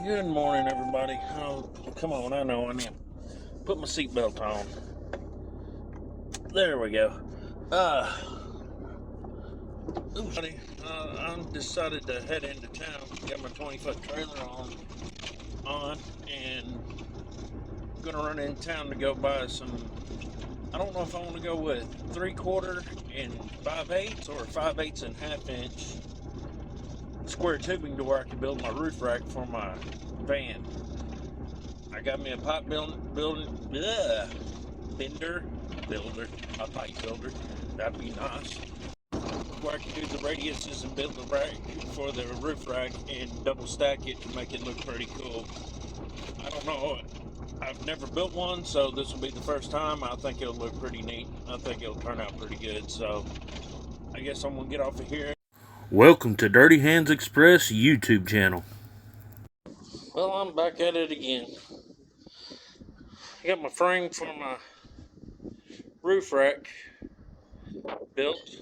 Good morning, everybody. Oh, come on, I know I need to put my seatbelt on. There we go. Uh, I decided to head into town. Got my 20-foot trailer on, and gonna run in town to go buy some. I don't know if I want to go with 3/4 and 5/8 or 5/8 and 1/2 inch square tubing to where I can build my roof rack for my van. I got me a pipe builder, a pipe builder. That'd be nice. Where I can do the radiuses and build the rack for the roof rack and double stack it to make it look pretty cool. I don't know. I've never built one, so this will be the first time. I think it'll look pretty neat. I think it'll turn out pretty good. So I guess I'm gonna get off of here. Welcome to Dirty Hands Express YouTube channel. Well, I'm back at it again. I got my frame for my roof rack built.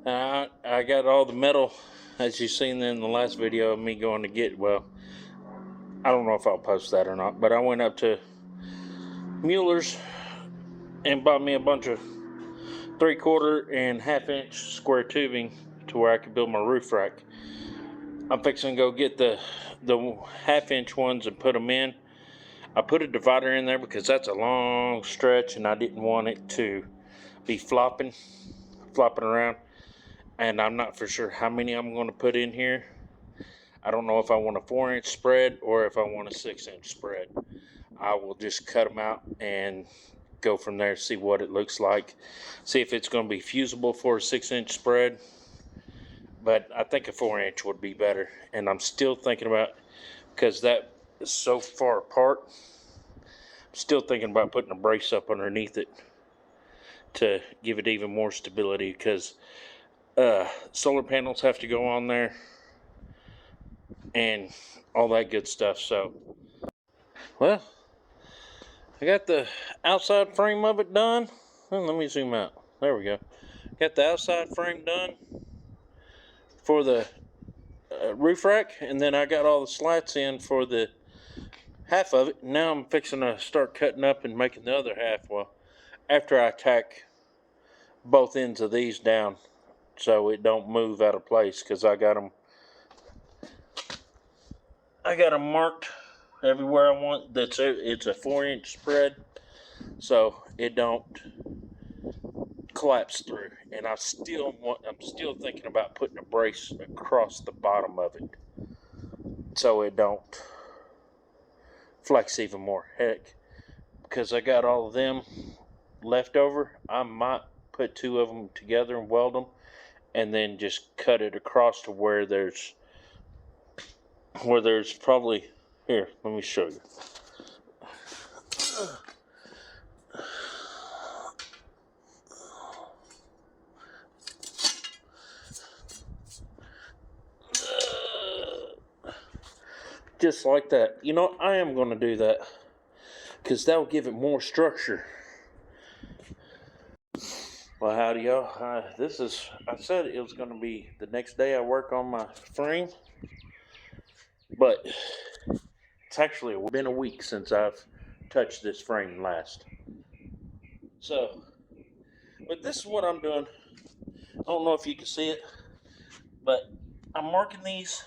I got all the metal, as you've seen in the last video of me going to get, well, I don't know if I'll post that or not, but I went up to Mueller's and bought me a bunch of 3/4 and 1/2 inch square tubing to where I could build my roof rack. I'm fixing to go get the 1/2 inch ones and put them in. I put a divider in there because that's a long stretch and I didn't want it to be flopping around. And I'm not for sure how many I'm going to put in here. I don't know if I want a 4-inch spread or if I want a 6-inch spread. I will just cut them out and go from there, see what it looks like, see if it's going to be fusible for a 6-inch spread. But I think a 4-inch would be better. And I'm still thinking about, because that is so far apart, I'm still thinking about putting a brace up underneath it to give it even more stability, because solar panels have to go on there and all that good stuff. So, well, I got the outside frame of it done. Well, let me zoom out. There we go. Got the outside frame done for the roof rack, and then I got all the slats in for the half of it. Now I'm fixing to start cutting up and making the other half. Well, after I tack both ends of these down so it don't move out of place, because I got them marked everywhere I want. It's a 4-inch spread, so it don't collapse through. And I'm still thinking about putting a brace across the bottom of it so it don't flex even more. Heck, because I got all of them left over, I might put 2 of them together and weld them, and then just cut it across to where there's probably, here, let me show you. Just like that. You know, I am going to do that because that will give it more structure. Well, howdy, y'all. I said it was going to be the next day I work on my frame, but it's actually been a week since I've touched this frame last. So, but this is what I'm doing. I don't know if you can see it, but I'm marking these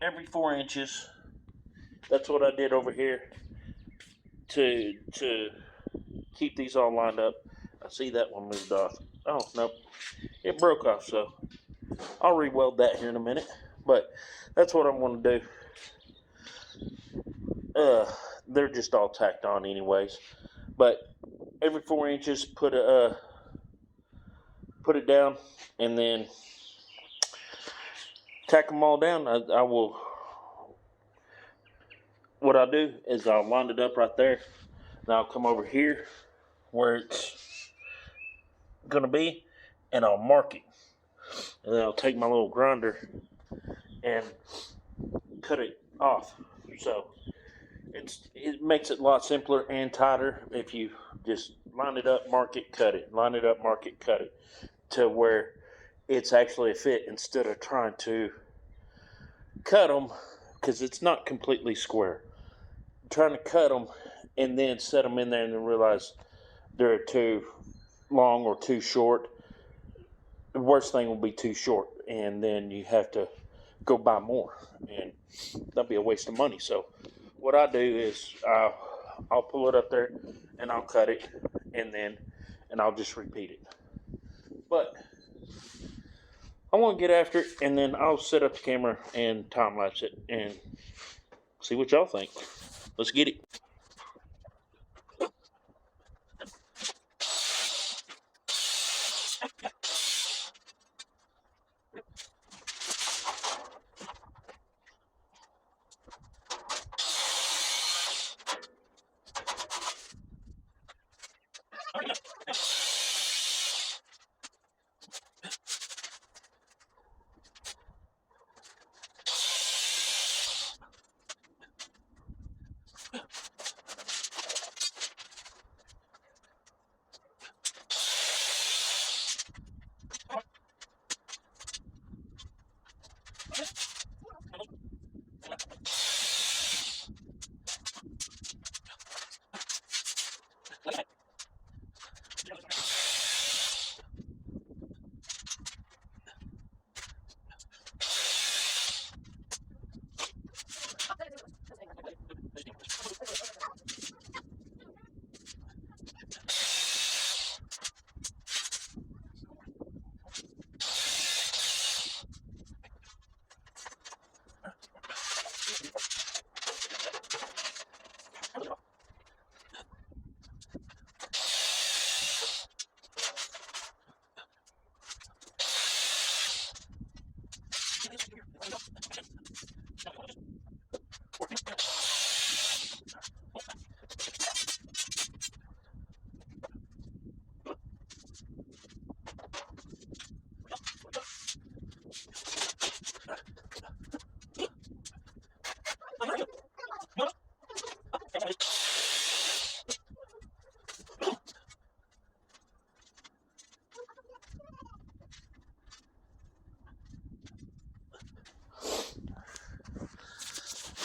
every 4 inches. That's what I did over here to keep these all lined up. I see that one moved off. Oh, nope. It broke off, so I'll re-weld that here in a minute. But that's what I'm going to do. They're just all tacked on anyways. But every 4 inches, put it down, and then tack them all down. I will. What I'll do is I'll line it up right there. Then I'll come over here where it's going to be, and I'll mark it. And then I'll take my little grinder and cut it off. So it makes it a lot simpler and tighter if you just line it up, mark it, cut it, line it up, mark it, cut it, to where it's actually a fit, instead of trying to cut them, because it's not completely square. I'm trying to cut them and then set them in there and then realize they're too long or too short. The worst thing will be too short, and then you have to go buy more, and that'll be a waste of money. So what I do is I'll pull it up there and I'll cut it, and I'll just repeat it. But I want to get after it, and then I'll set up the camera and time lapse it and see what y'all think. Let's get it.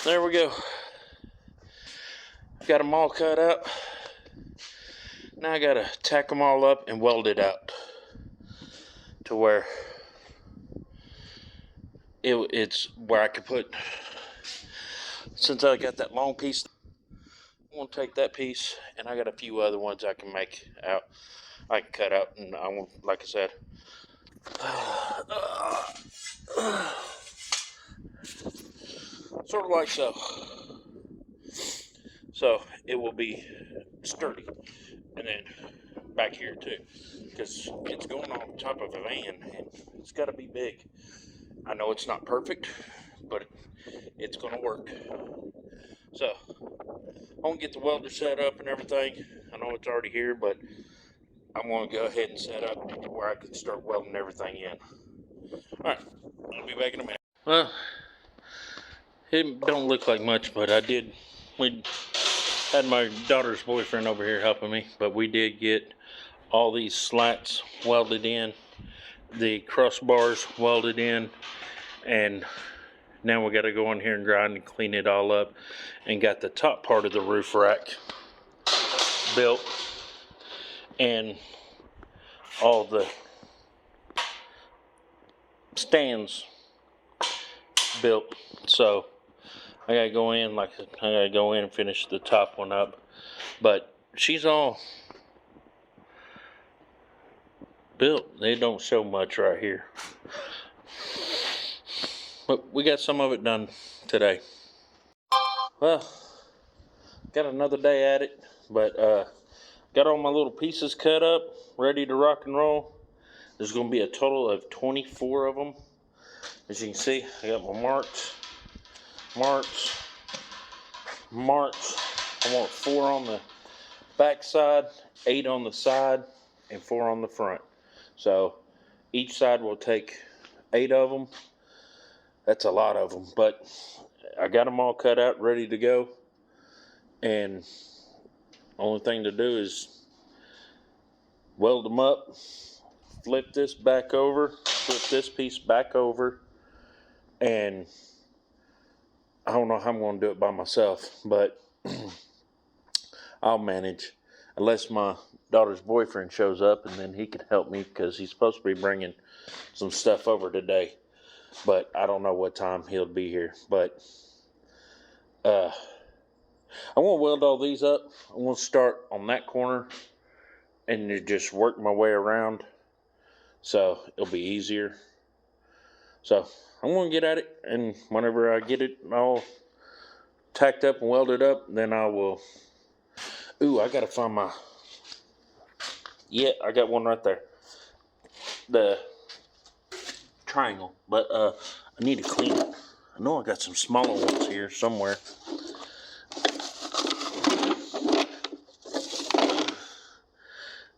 There we go. Got them all cut up. Now I gotta tack them all up and weld it out to where it's where I can put, since I got that long piece, I'm gonna take that piece, and I got a few other ones I can make out. I can cut out, and I want, like I said, sort of like so. So it will be sturdy, and then back here too, because it's going on top of a van, and it's got to be big. I know it's not perfect, but it's gonna work. So I'm gonna get the welder set up and everything. I know it's already here, but I'm gonna go ahead and set up where I can start welding everything in. Alright, I'll be back in a minute. Well, it don't look like much, but we had my daughter's boyfriend over here helping me, but we did get all these slats welded in, the crossbars welded in, and now we got to go in here and grind and clean it all up, and got the top part of the roof rack built, and all the stands built. So I gotta go in, and finish the top one up. But she's all built. They don't show much right here, but we got some of it done today. Well, got another day at it, but got all my little pieces cut up, ready to rock and roll. There's going to be a total of 24 of them. As you can see, I got my marks. I want 4 on the back side, 8 on the side, and 4 on the front. So each side will take 8 of them. That's a lot of them, but I got them all cut out, ready to go. And only thing to do is weld them up, flip this piece back over, and I don't know how I'm going to do it by myself, but I'll manage. Unless my daughter's boyfriend shows up, and then he can help me because he's supposed to be bringing some stuff over today. But I don't know what time he'll be here. But I want to weld all these up. I want to start on that corner and just work my way around, so it'll be easier. So I'm going to get at it, and whenever I get it all tacked up and welded up, then I will. Ooh, I gotta find my. Yeah, I got one right there. The triangle, but I need to clean it. I know I got some smaller ones here somewhere.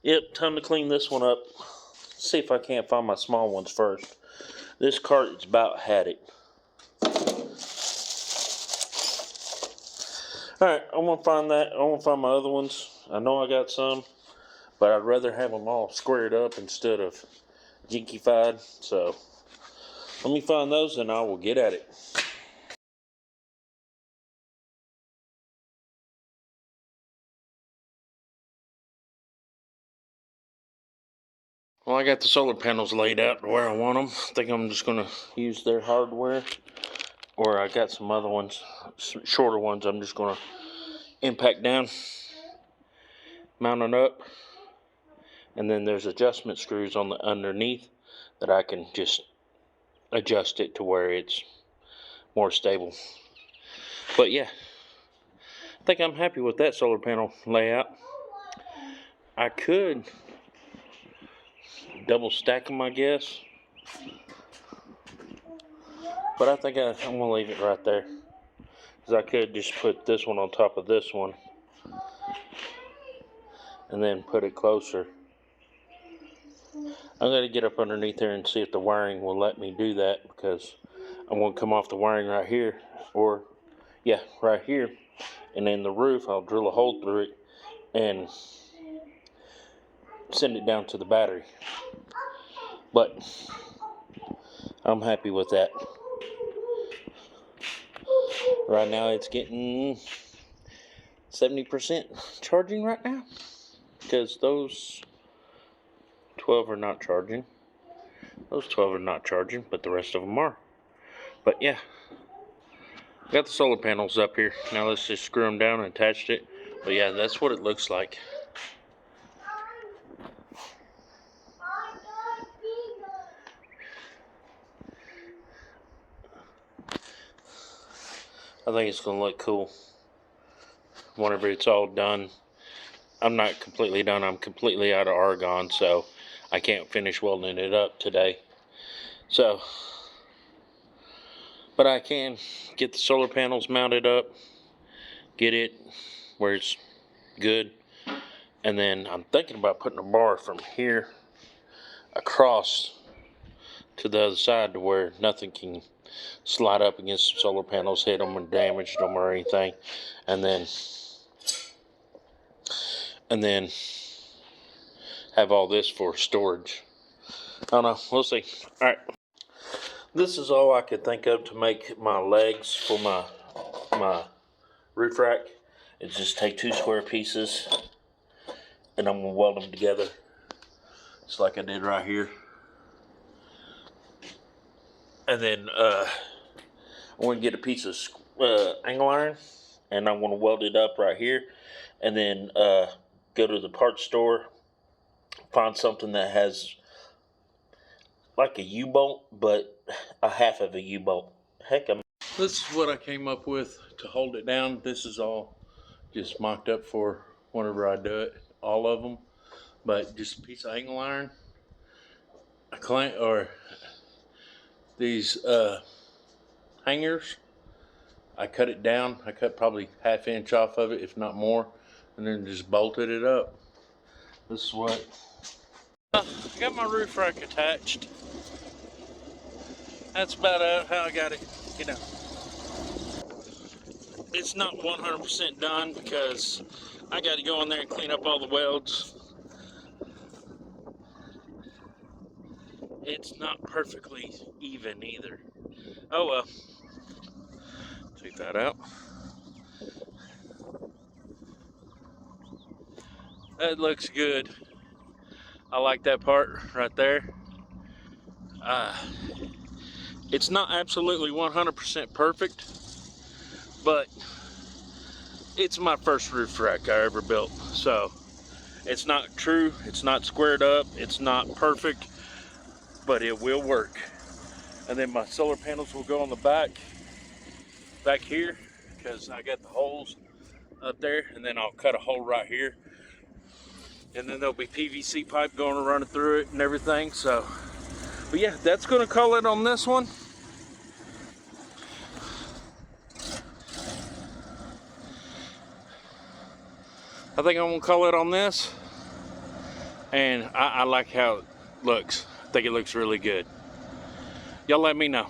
Yep, time to clean this one up. See if I can't find my small ones first. This cart's about had it. Alright, I'm gonna find that. I want to find my other ones. I know I got some, but I'd rather have them all squared up instead of jinkified. So let me find those and I will get at it. Well, I got the solar panels laid out where I want them. I think I'm just going to use their hardware. Or I got some other ones, some shorter ones I'm just going to impact down, mount it up. And then there's adjustment screws on the underneath that I can just adjust it to where it's more stable. But yeah, I think I'm happy with that solar panel layout. I could double stack them, I guess, but I think I'm going to leave it right there, because I could just put this one on top of this one and then put it closer. I'm going to get up underneath there and see if the wiring will let me do that, because I want to come off the wiring right here, or yeah, right here, and then the roof I'll drill a hole through it and send it down to the battery. But I'm happy with that. Right now it's getting 70% charging right now, because those 12 are not charging. Those 12 are not charging, but the rest of them are. But yeah, got the solar panels up here. Now let's just screw them down and attach it. But yeah, that's what it looks like. I think it's gonna look cool whenever it's all done. I'm not completely done. I'm completely out of argon, so I can't finish welding it up today. So, but I can get the solar panels mounted up, get it where it's good, and then I'm thinking about putting a bar from here across to the other side to where nothing can slide up against the solar panels, hit them and damage them or anything, and then have all this for storage. I don't know, we'll see. All right, this is all I could think of to make my legs for my roof rack. Is just take 2 square pieces and I'm gonna weld them together, just like I did right here. And then I'm gonna get a piece of angle iron, and I'm gonna weld it up right here, and then go to the parts store, find something that has like a U-bolt, but a half of a U-bolt. Heck, this is what I came up with to hold it down. This is all just mocked up for whenever I do it, all of them. But just a piece of angle iron, a clamp, or these hangers. I cut it down. I cut probably 1/2 inch off of it, if not more, and then just bolted it up. This is what. I got my roof rack attached. That's about how I got it. You know, it's not 100% done because I got to go in there and clean up all the welds. It's not perfectly even either. Oh well. So Take that out. That looks good. I like that part right there. It's not absolutely 100% perfect, but it's my first roof rack I ever built. So it's not true, it's not squared up, it's not perfect, but it will work. And then my solar panels will go on the back here, because I got the holes up there, and then I'll cut a hole right here, and then there'll be PVC pipe going running through it and everything. So, but yeah, that's gonna call it on this one. I think I'm gonna call it on this, and I like how it looks. I think it looks really good. Y'all let me know.